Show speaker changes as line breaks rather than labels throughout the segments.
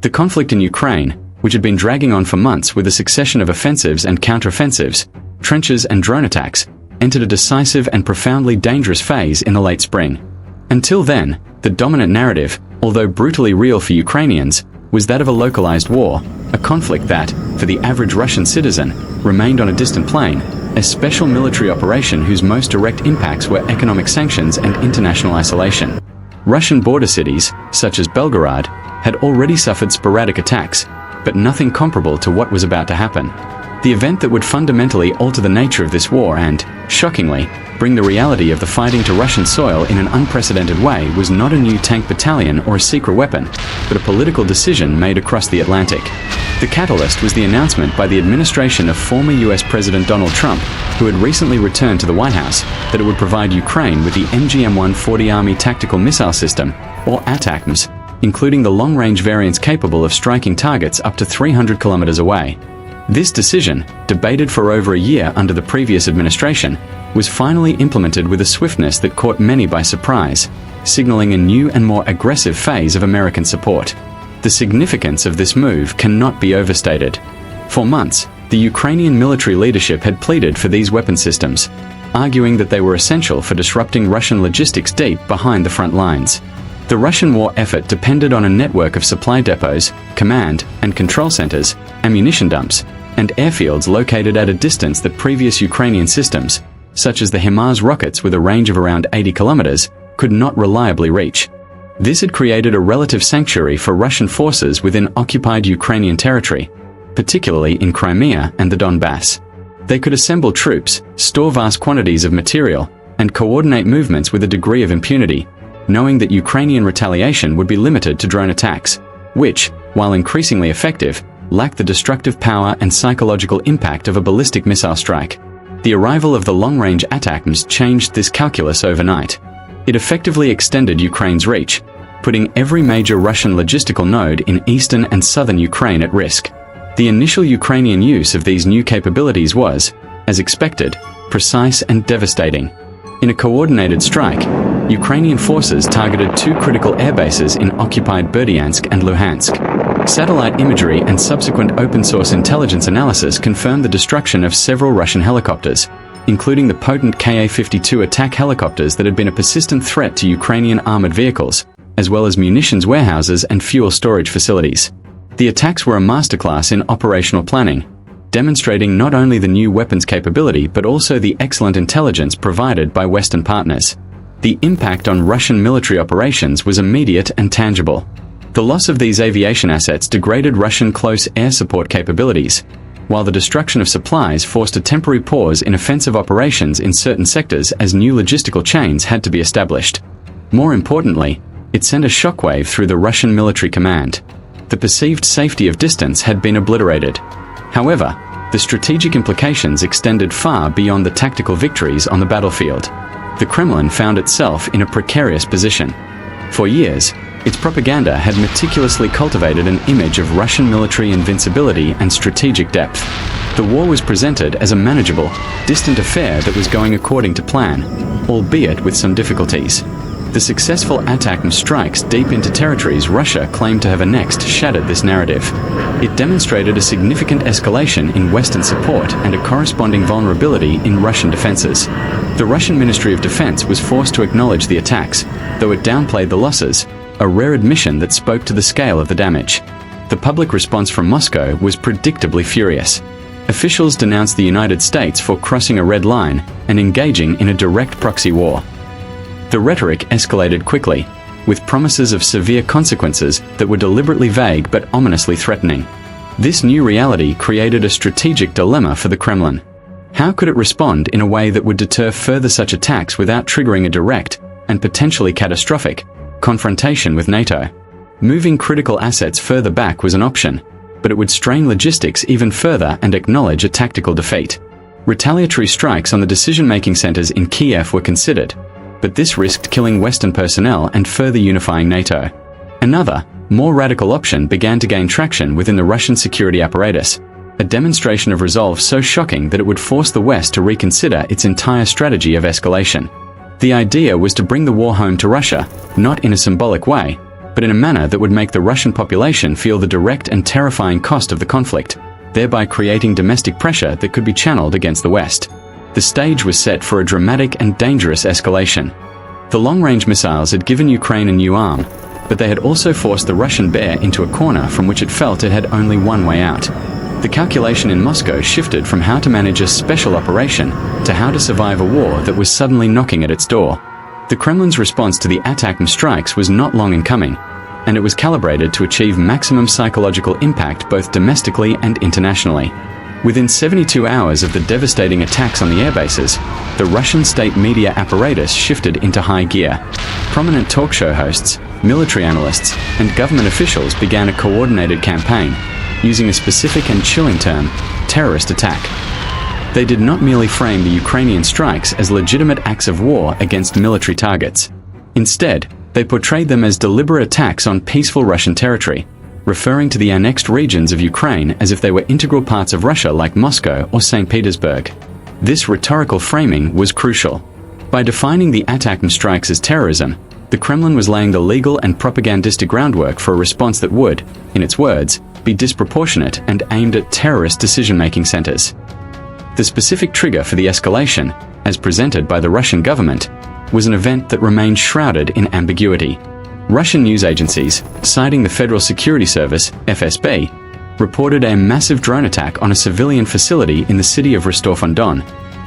The conflict in Ukraine, which had been dragging on for months with a succession of offensives and counteroffensives, trenches and drone attacks, entered a decisive and profoundly dangerous phase in the late spring. Until then, the dominant narrative, although brutally real for Ukrainians, was that of a localized war, a conflict that, for the average Russian citizen, remained on a distant plane, a special military operation whose most direct impacts were economic sanctions and international isolation. Russian border cities, such as Belgorod, had already suffered sporadic attacks, but nothing comparable to what was about to happen. The event that would fundamentally alter the nature of this war and, shockingly, bring the reality of the fighting to Russian soil in an unprecedented way was not a new tank battalion or a secret weapon, but a political decision made across the Atlantic. The catalyst was the announcement by the administration of former US President Donald Trump, who had recently returned to the White House, that it would provide Ukraine with the MGM-140 Army Tactical Missile System, or ATACMS, including the long-range variants capable of striking targets up to 300 kilometers away. This decision, debated for over a year under the previous administration, was finally implemented with a swiftness that caught many by surprise, signaling a new and more aggressive phase of American support. The significance of this move cannot be overstated. For months, the Ukrainian military leadership had pleaded for these weapon systems, arguing that they were essential for disrupting Russian logistics deep behind the front lines. The Russian war effort depended on a network of supply depots, command and control centers, ammunition dumps, and airfields located at a distance that previous Ukrainian systems, such as the HIMARS rockets with a range of around 80 kilometers, could not reliably reach. This had created a relative sanctuary for Russian forces within occupied Ukrainian territory, particularly in Crimea and the Donbass. They could assemble troops, store vast quantities of material, and coordinate movements with a degree of impunity, knowing that Ukrainian retaliation would be limited to drone attacks, which, while increasingly effective, lacked the destructive power and psychological impact of a ballistic missile strike. The arrival of the long-range ATACMS changed this calculus overnight. It effectively extended Ukraine's reach, putting every major Russian logistical node in eastern and southern Ukraine at risk. The initial Ukrainian use of these new capabilities was, as expected, precise and devastating. In a coordinated strike, Ukrainian forces targeted two critical air bases in occupied Berdyansk and Luhansk. Satellite imagery and subsequent open-source intelligence analysis confirmed the destruction of several Russian helicopters, including the potent Ka-52 attack helicopters that had been a persistent threat to Ukrainian armored vehicles, as well as munitions warehouses and fuel storage facilities. The attacks were a masterclass in operational planning, demonstrating not only the new weapons capability but also the excellent intelligence provided by Western partners. The impact on Russian military operations was immediate and tangible. The loss of these aviation assets degraded Russian close air support capabilities, while the destruction of supplies forced a temporary pause in offensive operations in certain sectors as new logistical chains had to be established. More importantly, it sent a shockwave through the Russian military command. The perceived safety of distance had been obliterated. However, the strategic implications extended far beyond the tactical victories on the battlefield. The Kremlin found itself in a precarious position. For years, its propaganda had meticulously cultivated an image of Russian military invincibility and strategic depth. The war was presented as a manageable, distant affair that was going according to plan, albeit with some difficulties. The successful ATACMS strikes deep into territories Russia claimed to have annexed shattered this narrative. It demonstrated a significant escalation in Western support and a corresponding vulnerability in Russian defenses. The Russian Ministry of Defense was forced to acknowledge the attacks, though it downplayed the losses, a rare admission that spoke to the scale of the damage. The public response from Moscow was predictably furious. Officials denounced the United States for crossing a red line and engaging in a direct proxy war. The rhetoric escalated quickly, with promises of severe consequences that were deliberately vague but ominously threatening. This new reality created a strategic dilemma for the Kremlin. How could it respond in a way that would deter further such attacks without triggering a direct, and potentially catastrophic, confrontation with NATO? Moving critical assets further back was an option, but it would strain logistics even further and acknowledge a tactical defeat. Retaliatory strikes on the decision-making centers in Kyiv were considered, but this risked killing Western personnel and further unifying NATO. Another, more radical option began to gain traction within the Russian security apparatus, a demonstration of resolve so shocking that it would force the West to reconsider its entire strategy of escalation. The idea was to bring the war home to Russia, not in a symbolic way, but in a manner that would make the Russian population feel the direct and terrifying cost of the conflict, thereby creating domestic pressure that could be channeled against the West. The stage was set for a dramatic and dangerous escalation. The long-range missiles had given Ukraine a new arm, but they had also forced the Russian bear into a corner from which it felt it had only one way out. The calculation in Moscow shifted from how to manage a special operation to how to survive a war that was suddenly knocking at its door. The Kremlin's response to the ATACMS strikes was not long in coming, and it was calibrated to achieve maximum psychological impact both domestically and internationally. Within 72 hours of the devastating attacks on the airbases, the Russian state media apparatus shifted into high gear. Prominent talk show hosts, military analysts, and government officials began a coordinated campaign, using a specific and chilling term, terrorist attack. They did not merely frame the Ukrainian strikes as legitimate acts of war against military targets. Instead, they portrayed them as deliberate attacks on peaceful Russian territory, referring to the annexed regions of Ukraine as if they were integral parts of Russia like Moscow or St. Petersburg. This rhetorical framing was crucial. By defining the ATACMS strikes as terrorism, the Kremlin was laying the legal and propagandistic groundwork for a response that would, in its words, be disproportionate and aimed at terrorist decision-making centers. The specific trigger for the escalation, as presented by the Russian government, was an event that remained shrouded in ambiguity. Russian news agencies, citing the Federal Security Service, FSB, reported a massive drone attack on a civilian facility in the city of Rostov-on-Don,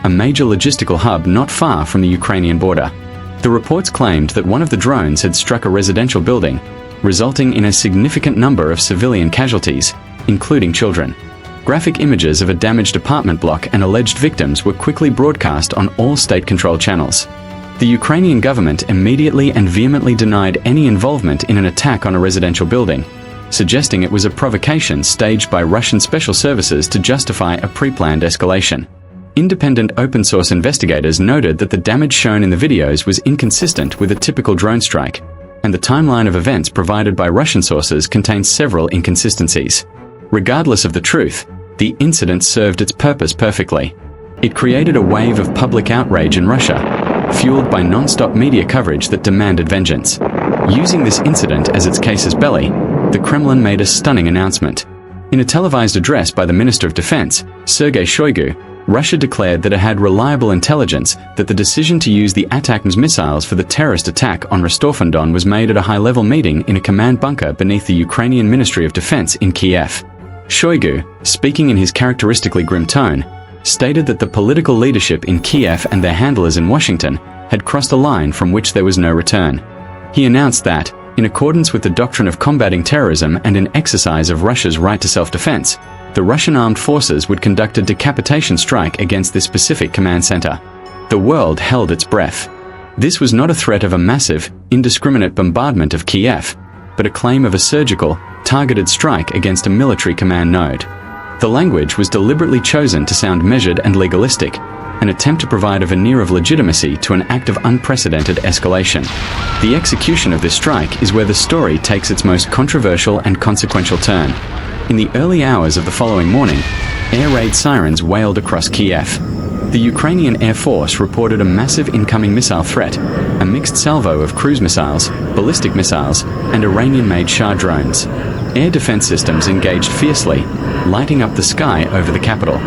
a major logistical hub not far from the Ukrainian border. The reports claimed that one of the drones had struck a residential building, resulting in a significant number of civilian casualties, including children. Graphic images of a damaged apartment block and alleged victims were quickly broadcast on all state-controlled channels. The Ukrainian government immediately and vehemently denied any involvement in an attack on a residential building, suggesting it was a provocation staged by Russian special services to justify a pre-planned escalation. Independent open-source investigators noted that the damage shown in the videos was inconsistent with a typical drone strike, and the timeline of events provided by Russian sources contained several inconsistencies. Regardless of the truth, the incident served its purpose perfectly. It created a wave of public outrage in Russia, fueled by non-stop media coverage that demanded vengeance. Using this incident as its casus belli, the Kremlin made a stunning announcement. In a televised address by the Minister of Defense, Sergei Shoigu, Russia declared that it had reliable intelligence that the decision to use the ATACMS missiles for the terrorist attack on Rostov-on-Don was made at a high-level meeting in a command bunker beneath the Ukrainian Ministry of Defense in Kyiv. Shoigu, speaking in his characteristically grim tone, stated that the political leadership in Kyiv and their handlers in Washington had crossed a line from which there was no return. He announced that, in accordance with the doctrine of combating terrorism and in exercise of Russia's right to self-defense, the Russian armed forces would conduct a decapitation strike against this specific command center. The world held its breath. This was not a threat of a massive, indiscriminate bombardment of Kyiv, but a claim of a surgical, targeted strike against a military command node. The language was deliberately chosen to sound measured and legalistic, an attempt to provide a veneer of legitimacy to an act of unprecedented escalation. The execution of this strike is where the story takes its most controversial and consequential turn. In the early hours of the following morning, air raid sirens wailed across Kyiv. The Ukrainian Air Force reported a massive incoming missile threat, a mixed salvo of cruise missiles, ballistic missiles, and Iranian-made Shah drones. Air defense systems engaged fiercely, lighting up the sky over the capital.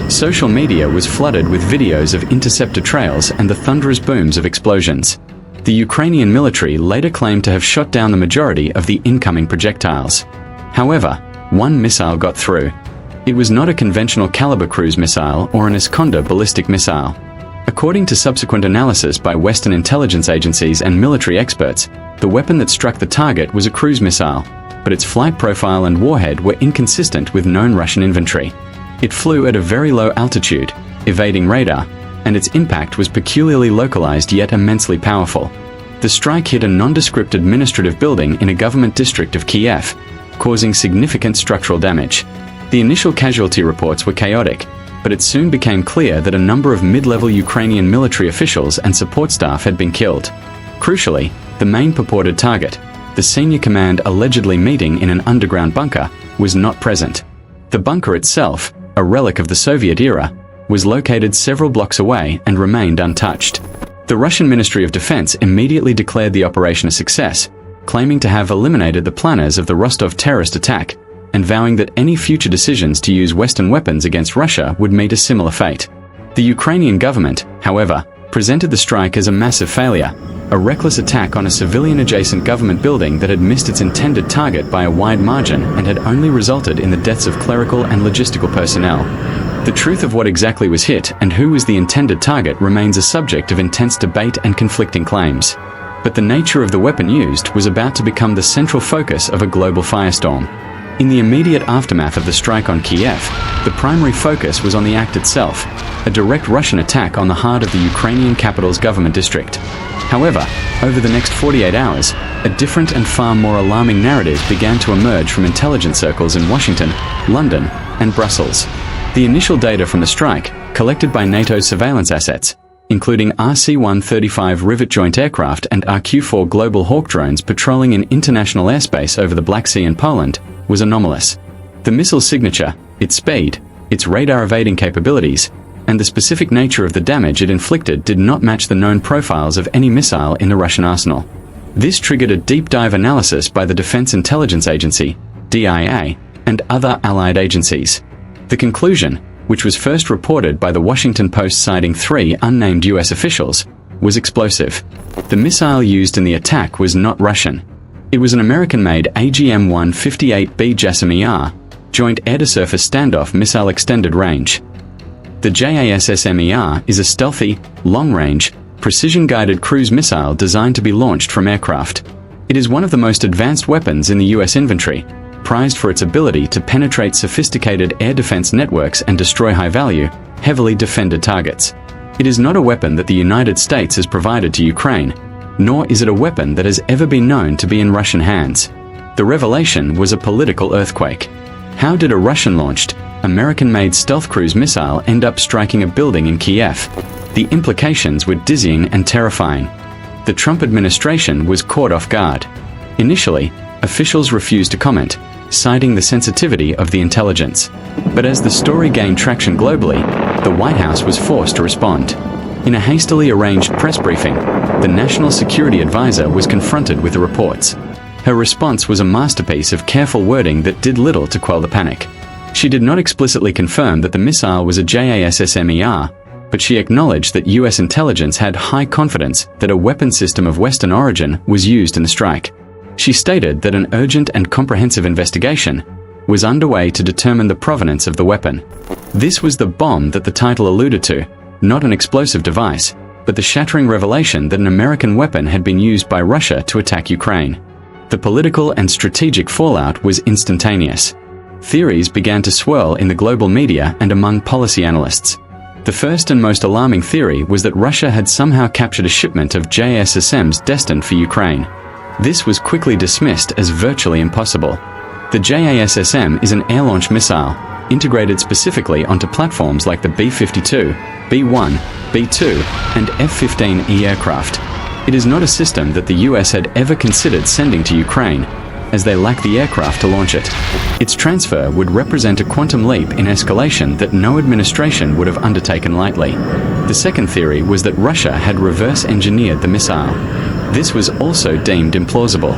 Social media was flooded with videos of interceptor trails and the thunderous booms of explosions. The Ukrainian military later claimed to have shot down the majority of the incoming projectiles. However, one missile got through. It was not a conventional caliber cruise missile or an Iskander ballistic missile. According to subsequent analysis by Western intelligence agencies and military experts, the weapon that struck the target was a cruise missile, but its flight profile and warhead were inconsistent with known Russian inventory. It flew at a very low altitude, evading radar, and its impact was peculiarly localized yet immensely powerful. The strike hit a nondescript administrative building in a government district of Kyiv, causing significant structural damage. The initial casualty reports were chaotic, but it soon became clear that a number of mid-level Ukrainian military officials and support staff had been killed. Crucially, the main purported target, the senior command allegedly meeting in an underground bunker, was not present. The bunker itself, a relic of the Soviet era, was located several blocks away and remained untouched. The Russian Ministry of Defense immediately declared the operation a success, claiming to have eliminated the planners of the Rostov terrorist attack, and vowing that any future decisions to use Western weapons against Russia would meet a similar fate. The Ukrainian government, however, presented the strike as a massive failure, a reckless attack on a civilian-adjacent government building that had missed its intended target by a wide margin and had only resulted in the deaths of clerical and logistical personnel. The truth of what exactly was hit and who was the intended target remains a subject of intense debate and conflicting claims. But the nature of the weapon used was about to become the central focus of a global firestorm. In the immediate aftermath of the strike on Kyiv, the primary focus was on the act itself, a direct Russian attack on the heart of the Ukrainian capital's government district. However, over the next 48 hours, a different and far more alarming narrative began to emerge from intelligence circles in Washington, London, and Brussels. The initial data from the strike, collected by NATO's surveillance assets, including RC-135 Rivet joint aircraft and RQ-4 Global Hawk drones patrolling in international airspace over the Black Sea and Poland, was anomalous. The missile's signature, its speed, its radar evading capabilities, and the specific nature of the damage it inflicted did not match the known profiles of any missile in the Russian arsenal. This triggered a deep dive analysis by the Defense Intelligence Agency, DIA, and other allied agencies. The conclusion, which was first reported by the Washington Post citing 3 unnamed US officials, was explosive. The missile used in the attack was not Russian. It was an American-made AGM-158B JASSM-ER, Joint Air-to-Surface Standoff Missile Extended Range. The JASSM-ER is a stealthy, long-range, precision-guided cruise missile designed to be launched from aircraft. It is one of the most advanced weapons in the US inventory, prized for its ability to penetrate sophisticated air defense networks and destroy high-value, heavily defended targets. It is not a weapon that the United States has provided to Ukraine, nor is it a weapon that has ever been known to be in Russian hands. The revelation was a political earthquake. How did a Russian-launched, American-made stealth cruise missile end up striking a building in Kyiv? The implications were dizzying and terrifying. The Trump administration was caught off guard. Initially, officials refused to comment, citing the sensitivity of the intelligence. But as the story gained traction globally, the White House was forced to respond. In a hastily arranged press briefing, the National Security Advisor was confronted with the reports. Her response was a masterpiece of careful wording that did little to quell the panic. She did not explicitly confirm that the missile was a JASSM-ER, but she acknowledged that US intelligence had high confidence that a weapon system of Western origin was used in the strike. She stated that an urgent and comprehensive investigation was underway to determine the provenance of the weapon. This was the bomb that the title alluded to, not an explosive device, but the shattering revelation that an American weapon had been used by Russia to attack Ukraine. The political and strategic fallout was instantaneous. Theories began to swirl in the global media and among policy analysts. The first and most alarming theory was that Russia had somehow captured a shipment of JASSMs destined for Ukraine. This was quickly dismissed as virtually impossible. The JASSM is an air-launched missile, integrated specifically onto platforms like the B-52, B-1, B-2, and F-15E aircraft. It is not a system that the US had ever considered sending to Ukraine, as they lack the aircraft to launch it. Its transfer would represent a quantum leap in escalation that no administration would have undertaken lightly. The second theory was that Russia had reverse-engineered the missile. This was also deemed implausible.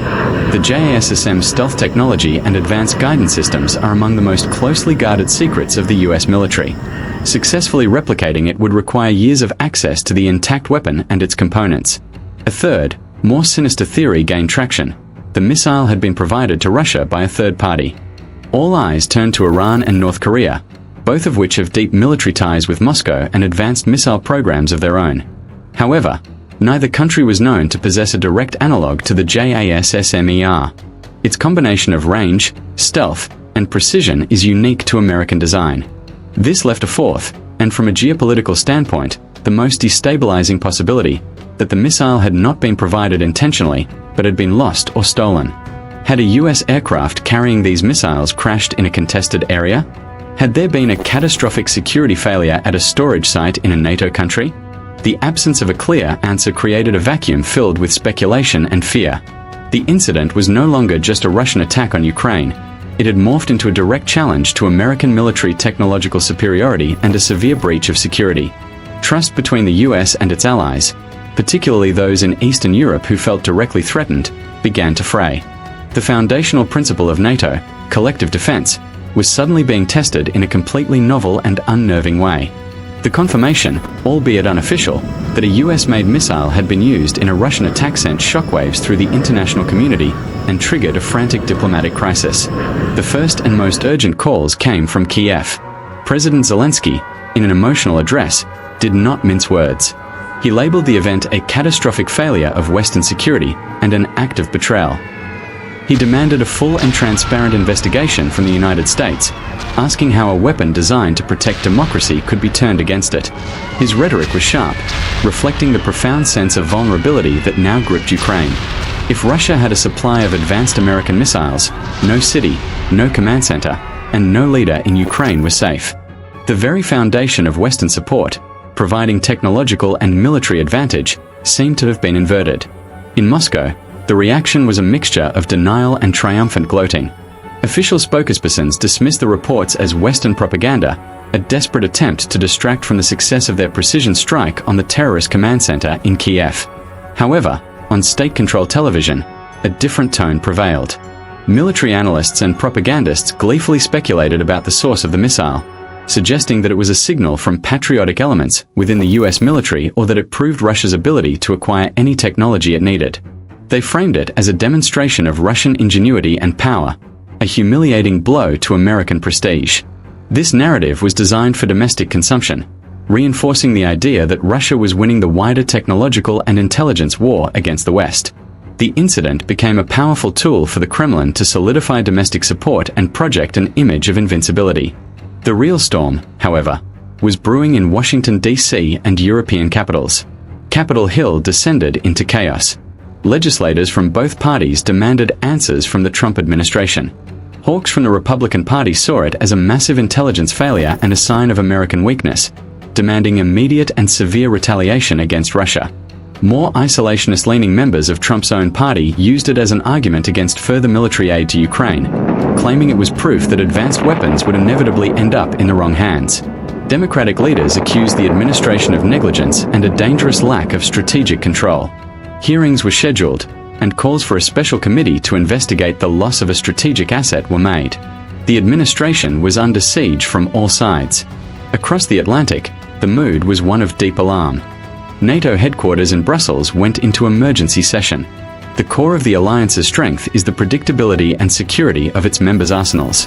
The JASSM stealth technology and advanced guidance systems are among the most closely guarded secrets of the US military. Successfully replicating it would require years of access to the intact weapon and its components. A third, more sinister theory gained traction. The missile had been provided to Russia by a third party. All eyes turned to Iran and North Korea, both of which have deep military ties with Moscow and advanced missile programs of their own. However, neither country was known to possess a direct analog to the JASSM-ER. Its combination of range, stealth, and precision is unique to American design. This left a fourth, and from a geopolitical standpoint, the most destabilizing possibility, that the missile had not been provided intentionally, but had been lost or stolen. Had a US aircraft carrying these missiles crashed in a contested area? Had there been a catastrophic security failure at a storage site in a NATO country? The absence of a clear answer created a vacuum filled with speculation and fear. The incident was no longer just a Russian attack on Ukraine. It had morphed into a direct challenge to American military technological superiority and a severe breach of security. Trust between the US and its allies, particularly those in Eastern Europe who felt directly threatened, began to fray. The foundational principle of NATO, collective defense, was suddenly being tested in a completely novel and unnerving way. The confirmation, albeit unofficial, that a US-made missile had been used in a Russian attack sent shockwaves through the international community and triggered a frantic diplomatic crisis. The first and most urgent calls came from Kyiv. President Zelensky, in an emotional address, did not mince words. He labeled the event a catastrophic failure of Western security and an act of betrayal. He demanded a full and transparent investigation from the United States, asking how a weapon designed to protect democracy could be turned against it. His rhetoric was sharp, reflecting the profound sense of vulnerability that now gripped Ukraine. If Russia had a supply of advanced American missiles, no city, no command center, and no leader in Ukraine was safe. The very foundation of Western support, providing technological and military advantage, seemed to have been inverted. In Moscow, the reaction was a mixture of denial and triumphant gloating. Official spokespersons dismissed the reports as Western propaganda, a desperate attempt to distract from the success of their precision strike on the terrorist command center in Kyiv. However, on state-controlled television, a different tone prevailed. Military analysts and propagandists gleefully speculated about the source of the missile, suggesting that it was a signal from patriotic elements within the US military or that it proved Russia's ability to acquire any technology it needed. They framed it as a demonstration of Russian ingenuity and power, a humiliating blow to American prestige. This narrative was designed for domestic consumption, reinforcing the idea that Russia was winning the wider technological and intelligence war against the West. The incident became a powerful tool for the Kremlin to solidify domestic support and project an image of invincibility. The real storm, however, was brewing in Washington, D.C. and European capitals. Capitol Hill descended into chaos. Legislators from both parties demanded answers from the Trump administration. Hawks from the Republican Party saw it as a massive intelligence failure and a sign of American weakness, demanding immediate and severe retaliation against Russia. More isolationist-leaning members of Trump's own party used it as an argument against further military aid to Ukraine, claiming it was proof that advanced weapons would inevitably end up in the wrong hands. Democratic leaders accused the administration of negligence and a dangerous lack of strategic control. Hearings were scheduled, and calls for a special committee to investigate the loss of a strategic asset were made. The administration was under siege from all sides. Across the Atlantic, the mood was one of deep alarm. NATO headquarters in Brussels went into emergency session. The core of the alliance's strength is the predictability and security of its members' arsenals.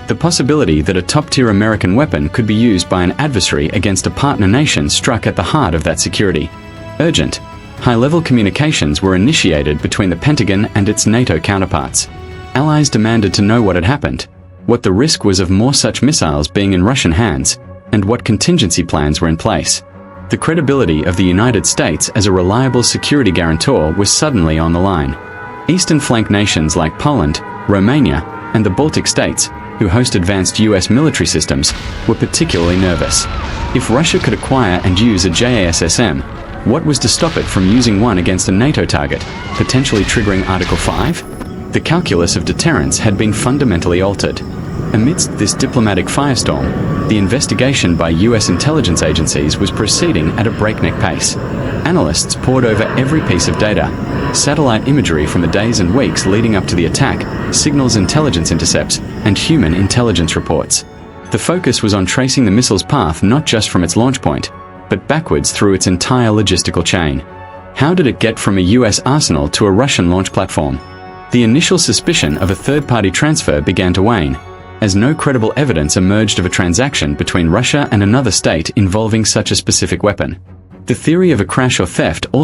The possibility that a top-tier American weapon could be used by an adversary against a partner nation struck at the heart of that security. Urgent, high-level communications were initiated between the Pentagon and its NATO counterparts. Allies demanded to know what had happened, what the risk was of more such missiles being in Russian hands, and what contingency plans were in place. The credibility of the United States as a reliable security guarantor was suddenly on the line. Eastern flank nations like Poland, Romania, and the Baltic states, who host advanced US military systems, were particularly nervous. If Russia could acquire and use a JASSM, what was to stop it from using one against a NATO target, potentially triggering Article 5? The calculus of deterrence had been fundamentally altered. Amidst this diplomatic firestorm, the investigation by US intelligence agencies was proceeding at a breakneck pace. Analysts pored over every piece of data, satellite imagery from the days and weeks leading up to the attack, signals intelligence intercepts, and human intelligence reports. The focus was on tracing the missile's path not just from its launch point, but backwards through its entire logistical chain. How did it get from a US arsenal to a Russian launch platform? The initial suspicion of a third-party transfer began to wane, as no credible evidence emerged of a transaction between Russia and another state involving such a specific weapon. The theory of a crash or theft also